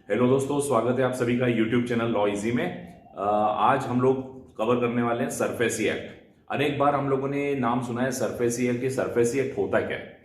Hello दोस्तों, स्वागत है आप सभी का यूट्यूब चैनल लॉ इजी में। आज हम लोग कवर करने वाले हैं सरफेसी एक्ट। अनेक बार हम लोगों ने नाम सुना है सरफेसी एक्ट। सरफेसी एक्ट होता क्या है?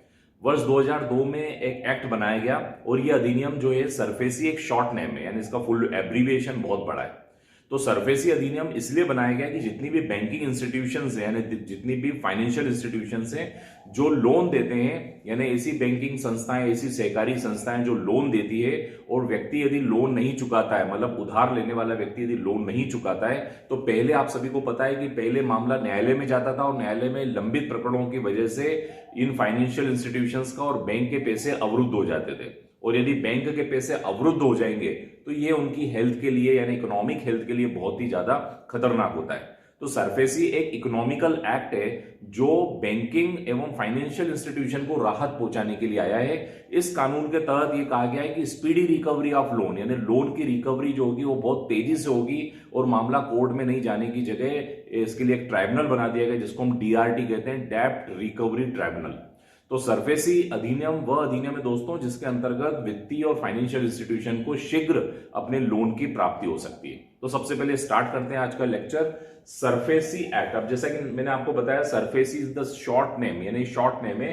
वर्ष 2002 में एक एक्ट बनाया गया और ये अधिनियम जो है, सरफेसी एक शॉर्ट नेम है, यानी इसका फुल एब्रीविएशन बहुत बड़ा है। तो सरफेसी अधिनियम इसलिए बनाया गया कि जितनी भी बैंकिंग इंस्टीट्यूशंस हैं, यानी जितनी भी फाइनेंशियल इंस्टीट्यूशंस हैं जो लोन देते हैं, यानी ऐसी बैंकिंग संस्थाएं, ऐसी सहकारी संस्थाएं जो लोन देती है, और व्यक्ति यदि लोन नहीं चुकाता है, मतलब उधार लेने वाला व्यक्ति यदि लोन नहीं चुकाता है, तो पहले आप सभी को पता है कि पहले मामला न्यायालय में जाता था और न्यायालय में लंबित प्रकरणों की वजह से इन फाइनेंशियल इंस्टीट्यूशंस का और बैंक के पैसे अवरुद्ध हो जाते थे। और यदि बैंक के पैसे अवरुद्ध हो जाएंगे तो ये उनकी हेल्थ के लिए, यानी इकोनॉमिक हेल्थ के लिए बहुत ही ज्यादा खतरनाक होता है। तो सरफेसी एक इकोनॉमिकल एक्ट है जो बैंकिंग एवं फाइनेंशियल इंस्टीट्यूशन को राहत पहुंचाने के लिए आया है। इस कानून के तहत ये कहा गया है कि स्पीडी रिकवरी ऑफ लोन, यानी लोन की रिकवरी जो होगी वो बहुत तेजी से होगी और मामला कोर्ट में नहीं जाने की जगह इसके लिए एक ट्राइब्यूनल बना दिया गया जिसको हम डीआरटी कहते हैं, डेब्ट रिकवरी ट्राइब्यूनल। तो सरफेसी अधिनियम वह अधिनियम है दोस्तों जिसके अंतर्गत वित्तीय और फाइनेंशियल इंस्टीट्यूशन को शीघ्र अपने लोन की प्राप्ति हो सकती है। तो सबसे पहले स्टार्ट करते हैं आज का लेक्चर, सरफेसी एक्ट। अब जैसा कि मैंने आपको बताया, SARFAESI is the short name, यानी शॉर्ट नेम है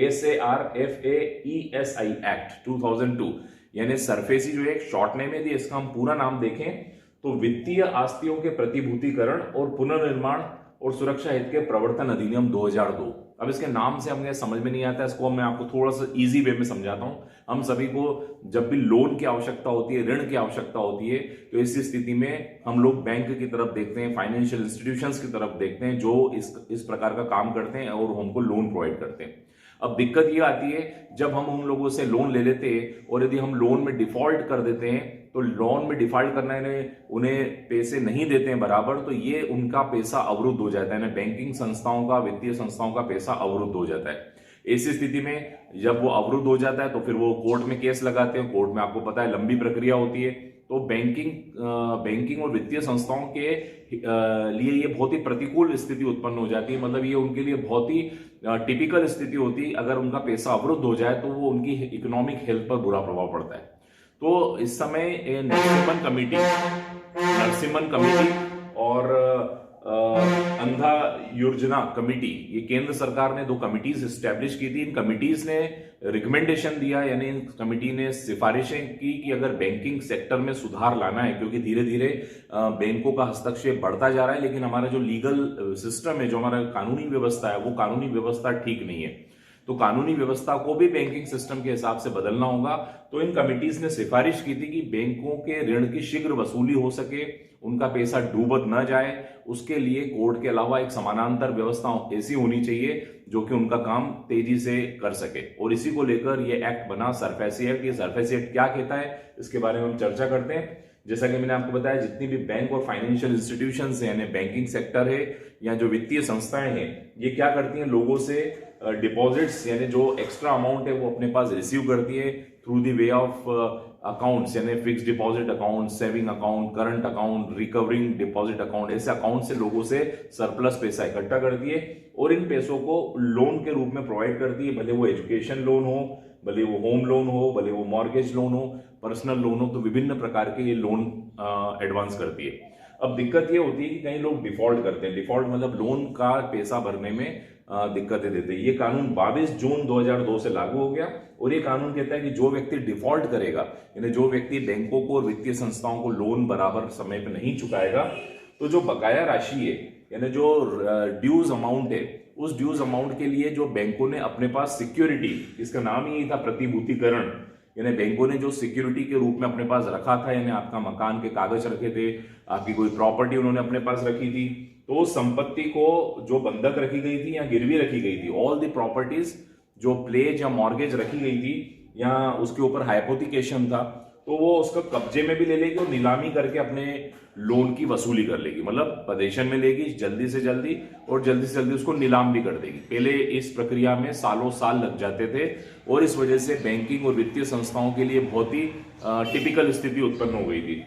SARFAESI एक्ट 2002। यानी सरफेसी जो है एक शॉर्ट नेम है। यदि इसका हम पूरा नाम देखें तो वित्तीय आस्तियों के प्रतिभूतिकरण और पुनर्निर्माण और सुरक्षा हित के प्रवर्तन अधिनियम 2002। अब इसके नाम से हमें समझ में नहीं आता, इसको मैं आपको थोड़ा सा इजी वे में समझाता हूं। हम सभी को जब भी लोन की आवश्यकता होती है, ऋण की आवश्यकता होती है, तो ऐसी स्थिति में हम लोग बैंक की तरफ देखते हैं, फाइनेंशियल इंस्टीट्यूशंस की तरफ देखते हैं जो इस प्रकार का काम करते हैं और हमको लोन प्रोवाइड करते हैं। अब दिक्कत ये आती है जब हम उन लोगों से लोन ले लेते हैं और यदि हम लोन में डिफॉल्ट कर देते हैं, तो लोन में डिफॉल्ट करना है, उन्हें पैसे नहीं देते हैं बराबर, तो ये उनका पैसा अवरुद्ध हो जाता है। बैंकिंग संस्थाओं का, वित्तीय संस्थाओं का पैसा अवरुद्ध हो जाता है। ऐसी स्थिति में जब वो अवरुद्ध हो जाता है तो फिर वो कोर्ट में केस लगाते हैं। कोर्ट में आपको पता है लंबी प्रक्रिया होती है। तो बैंकिंग और वित्तीय संस्थाओं के लिए ये बहुत ही प्रतिकूल स्थिति उत्पन्न हो जाती है। मतलब ये उनके लिए बहुत ही टिपिकल स्थिति होती है। अगर उनका पैसा अवरुद्ध हो जाए तो वो उनकी इकोनॉमिक हेल्थ पर बुरा प्रभाव पड़ता है। तो इस समय नरसिम्हन कमेटी और अंधा योजना कमेटी, ये केंद्र सरकार ने 2 कमिटीज स्टैब्लिश की थी। इन कमिटीज ने रिकमेंडेशन दिया, यानी इन कमिटी ने सिफारिशें की कि अगर बैंकिंग सेक्टर में सुधार लाना है, क्योंकि धीरे धीरे बैंकों का हस्तक्षेप बढ़ता जा रहा है, लेकिन हमारा जो लीगल सिस्टम है, जो हमारा कानूनी व्यवस्था है, वो कानूनी व्यवस्था ठीक नहीं है। तो कानूनी व्यवस्था को भी बैंकिंग सिस्टम के हिसाब से बदलना होगा। तो इन कमिटीज ने सिफारिश की थी कि बैंकों के ऋण की शीघ्र वसूली हो सके, उनका पैसा डूबत न जाए, उसके लिए कोर्ट के अलावा एक समानांतर व्यवस्था ऐसी होनी चाहिए जो कि उनका काम तेजी से कर सके। और इसी को लेकर ये एक्ट बना, सरफेसी एक्ट। ये सरफेसी एक्ट क्या कहता है, इसके बारे में हम चर्चा करते हैं। जैसा कि मैंने आपको बताया, जितनी भी बैंक और फाइनेंशियल इंस्टीट्यूशंस हैं, यानी बैंकिंग सेक्टर है या जो वित्तीय संस्थाएं हैं, ये क्या करती हैं, लोगों से डिपॉजिट्स, यानी जो एक्स्ट्रा अमाउंट है वो अपने पास रिसीव करती है through the way of accounts, यानी fix deposit account, saving account, current account, recovering deposit account. ऐसे अकाउंट से लोगों से सरप्लस पैसा इकट्ठा करती है और इन पैसों को लोन के रूप में प्रोवाइड करती है। भले वो एजुकेशन लोन हो, भले वो होम लोन हो, भले वो मॉर्गेज लोन हो, पर्सनल लोन हो, तो विभिन्न प्रकार के ये लोन एडवांस करती है। अब दिक्कत ये होती है कि कई लोग डिफॉल्ट करते हैं। डिफॉल्ट मतलब लोन का पैसा भरने में दिक्कतें देते हैं। ये कानून 22 जून 2002 से लागू हो गया और ये कानून कहता है कि जो व्यक्ति डिफॉल्ट करेगा, यानी जो व्यक्ति बैंकों को और वित्तीय संस्थाओं को लोन बराबर समय पर नहीं चुकाएगा, तो जो बकाया राशि है, यानी जो ड्यूज अमाउंट है, उस ड्यूज अमाउंट के लिए जो बैंकों ने अपने पास सिक्योरिटी, इसका नाम ही था प्रतिभूतिकरण, यानी बैंकों ने जो सिक्योरिटी के रूप में अपने पास रखा था, यानी आपका मकान के कागज रखे थे, आपकी कोई प्रॉपर्टी उन्होंने अपने पास रखी थी, तो उस संपत्ति को जो बंधक रखी गई थी या गिरवी रखी गई थी, ऑल दी प्रॉपर्टीज जो प्लेज या मॉर्गेज रखी गई थी या उसके ऊपर हाइपोथिकेशन था, तो वो उसका कब्जे में भी ले लेगी और नीलामी करके अपने लोन की वसूली कर लेगी। मतलब पजेशन में लेगी जल्दी से जल्दी और जल्दी से जल्दी उसको नीलाम भी कर देगी। पहले इस प्रक्रिया में सालों साल लग जाते थे और इस वजह से बैंकिंग और वित्तीय संस्थाओं के लिए बहुत ही टिपिकल स्थिति उत्पन्न हो गई थी।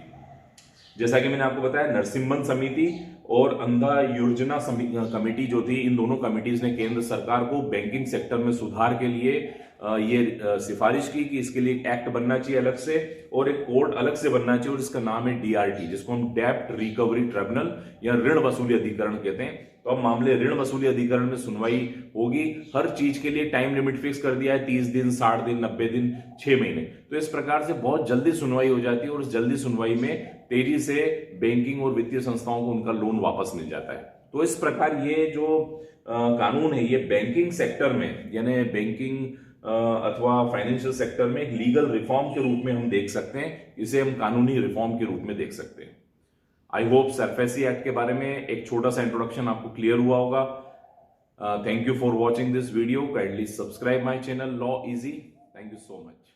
जैसा कि मैंने आपको बताया, नरसिम्हन समिति और अंधा योजना कमेटी जो थी, इन दोनों कमिटीज ने केंद्र सरकार को बैंकिंग सेक्टर में सुधार के लिए ये सिफारिश की कि इसके लिए एक एक्ट बनना चाहिए अलग से और एक कोर्ट अलग से बनना चाहिए, और इसका नाम है डीआरटी, जिसको हम डेब्ट रिकवरी ट्रिब्यूनल या ऋण वसूली अधिकरण कहते हैं। तो अब मामले ऋण वसूली अधिकरण में सुनवाई होगी। हर चीज के लिए टाइम लिमिट फिक्स कर दिया है, 30 दिन, 60 दिन, 90 दिन, 6 महीने। तो इस प्रकार से बहुत जल्दी सुनवाई हो जाती है और उस जल्दी सुनवाई में तेजी से बैंकिंग और वित्तीय संस्थाओं को उनका लोन वापस मिल जाता है। तो इस प्रकार ये जो कानून है ये बैंकिंग सेक्टर में, यानी बैंकिंग अथवा फाइनेंशियल सेक्टर में एक लीगल रिफॉर्म के रूप में हम देख सकते हैं। इसे हम कानूनी रिफॉर्म के रूप में देख सकते हैं। आई होप सरफेसी एक्ट के बारे में एक छोटा सा इंट्रोडक्शन आपको क्लियर हुआ होगा। Thank you for watching this video. Kindly subscribe my channel law easy. Thank you so much.